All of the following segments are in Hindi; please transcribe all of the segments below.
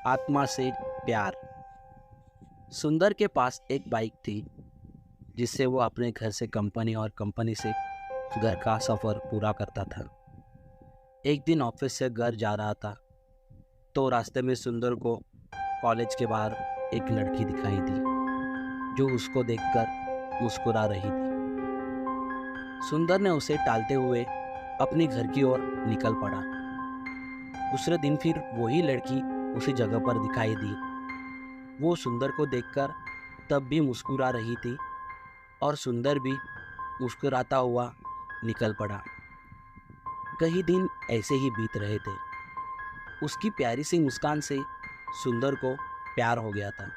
आत्मा से प्यार। सुंदर के पास एक बाइक थी जिससे वो अपने घर से कंपनी और कंपनी से घर का सफ़र पूरा करता था। एक दिन ऑफिस से घर जा रहा था तो रास्ते में सुंदर को कॉलेज के बाहर एक लड़की दिखाई दी जो उसको देखकर मुस्कुरा रही थी। सुंदर ने उसे टालते हुए अपने घर की ओर निकल पड़ा। दूसरे दिन फिर वही लड़की उसी जगह पर दिखाई दी। वो सुंदर को देखकर तब भी मुस्कुरा रही थी और सुंदर भी मुस्कुराता हुआ निकल पड़ा। कई दिन ऐसे ही बीत रहे थे। उसकी प्यारी सी मुस्कान से सुंदर को प्यार हो गया था,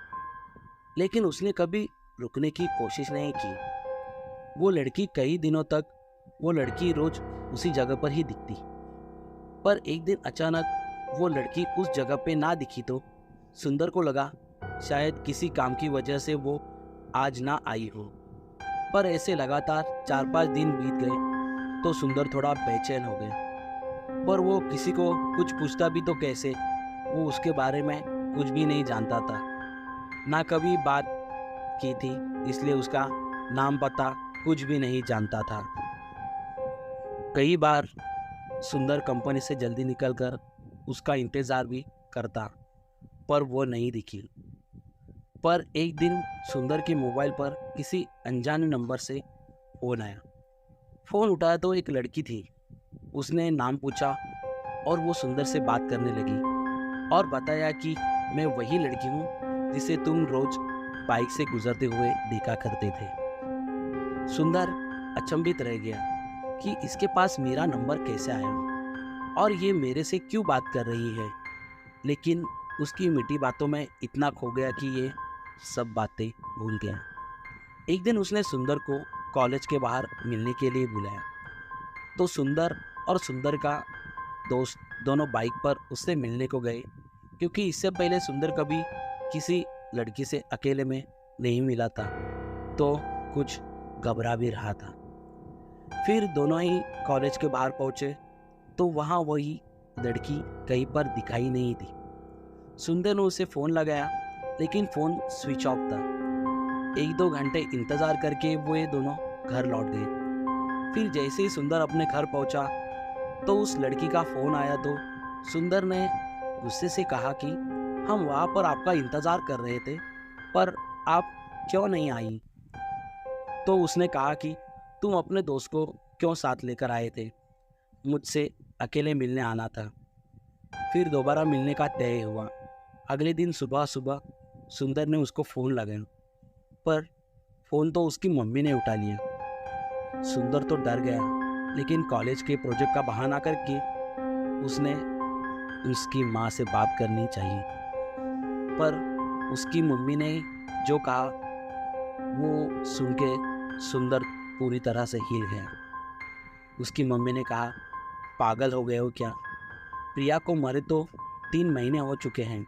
लेकिन उसने कभी रुकने की कोशिश नहीं की। वो लड़की रोज उसी जगह पर ही दिखती, पर एक दिन अचानक वो लड़की उस जगह पे ना दिखी तो सुंदर को लगा शायद किसी काम की वजह से वो आज ना आई हो। पर ऐसे लगातार 4-5 दिन बीत गए तो सुंदर थोड़ा बेचैन हो गया। पर वो किसी को कुछ पूछता भी तो कैसे, वो उसके बारे में कुछ भी नहीं जानता था, ना कभी बात की थी, इसलिए उसका नाम पता कुछ भी नहीं जानता था। कई बार सुंदर कंपनी से जल्दी निकलकर उसका इंतज़ार भी करता, पर वो नहीं दिखी। पर एक दिन सुंदर के मोबाइल पर किसी अनजाने नंबर से फ़ोन आया। फ़ोन उठाया तो एक लड़की थी। उसने नाम पूछा और वो सुंदर से बात करने लगी और बताया कि मैं वही लड़की हूँ जिसे तुम रोज बाइक से गुजरते हुए देखा करते थे। सुंदर अचंभित रह गया कि इसके पास मेरा नंबर कैसे आया और ये मेरे से क्यों बात कर रही है, लेकिन उसकी मीठी बातों में इतना खो गया कि ये सब बातें भूल गया। एक दिन उसने सुंदर को कॉलेज के बाहर मिलने के लिए बुलाया तो सुंदर और सुंदर का दोस्त दोनों बाइक पर उससे मिलने को गए, क्योंकि इससे पहले सुंदर कभी किसी लड़की से अकेले में नहीं मिला था तो कुछ घबरा भी रहा था। फिर दोनों ही कॉलेज के बाहर पहुंचे तो वहाँ वही लड़की कहीं पर दिखाई नहीं दी। सुंदर ने उसे फ़ोन लगाया, लेकिन फ़ोन स्विच ऑफ था। 1-2 घंटे इंतज़ार करके वो ये दोनों घर लौट गए। फिर जैसे ही सुंदर अपने घर पहुंचा तो उस लड़की का फ़ोन आया तो सुंदर ने गुस्से से कहा कि हम वहाँ पर आपका इंतज़ार कर रहे थे, पर आप क्यों नहीं आई? तो उसने कहा कि तुम अपने दोस्त को क्यों साथ लेकर आए थे? मुझसे अकेले मिलने आना था। फिर दोबारा मिलने का तय हुआ। अगले दिन सुबह सुबह सुंदर ने उसको फ़ोन लगाया, पर फ़ोन तो उसकी मम्मी ने उठा लिया। सुंदर तो डर गया, लेकिन कॉलेज के प्रोजेक्ट का बहाना करके उसने उसकी माँ से बात करनी चाहिए। पर उसकी मम्मी ने जो कहा वो सुन के सुंदर पूरी तरह से हिल गया। उसकी मम्मी ने कहा, पागल हो गए हो क्या? प्रिया को मरे तो 3 महीने हो चुके हैं।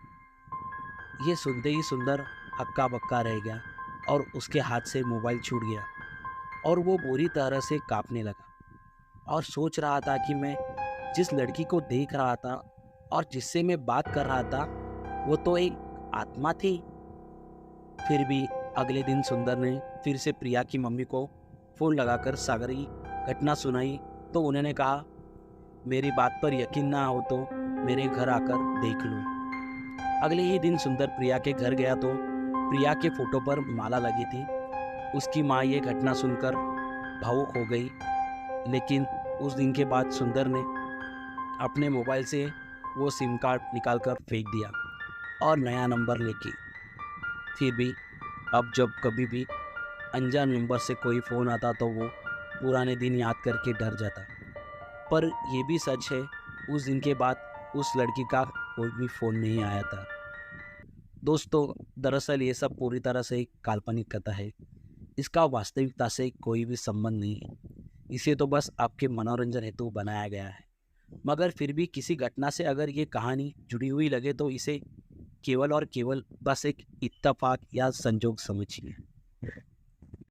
ये सुनते ही सुंदर हक्का बक्का रह गया और उसके हाथ से मोबाइल छूट गया और वो बुरी तरह से कांपने लगा और सोच रहा था कि मैं जिस लड़की को देख रहा था और जिससे मैं बात कर रहा था वो तो एक आत्मा थी। फिर भी अगले दिन सुंदर ने फिर से प्रिया की मम्मी को फ़ोन लगाकर सारी घटना सुनाई तो उन्होंने कहा, मेरी बात पर यकीन ना हो तो मेरे घर आकर देख लो। अगले ही दिन सुंदर प्रिया के घर गया तो प्रिया के फोटो पर माला लगी थी। उसकी माँ ये घटना सुनकर भावुक हो गई, लेकिन उस दिन के बाद सुंदर ने अपने मोबाइल से वो सिम कार्ड निकाल कर फेंक दिया और नया नंबर लेके। फिर भी अब जब कभी भी अनजान नंबर से कोई फ़ोन आता तो वो पुराने दिन याद करके डर जाता। पर ये भी सच है, उस दिन के बाद उस लड़की का कोई भी फ़ोन नहीं आया था। दोस्तों, दरअसल ये सब पूरी तरह से एक काल्पनिक कथा है। इसका वास्तविकता से कोई भी संबंध नहीं है। इसे तो बस आपके मनोरंजन हेतु बनाया गया है। मगर फिर भी किसी घटना से अगर ये कहानी जुड़ी हुई लगे तो इसे केवल और केवल बस एक इत्तेफाक या संजोग समझिए।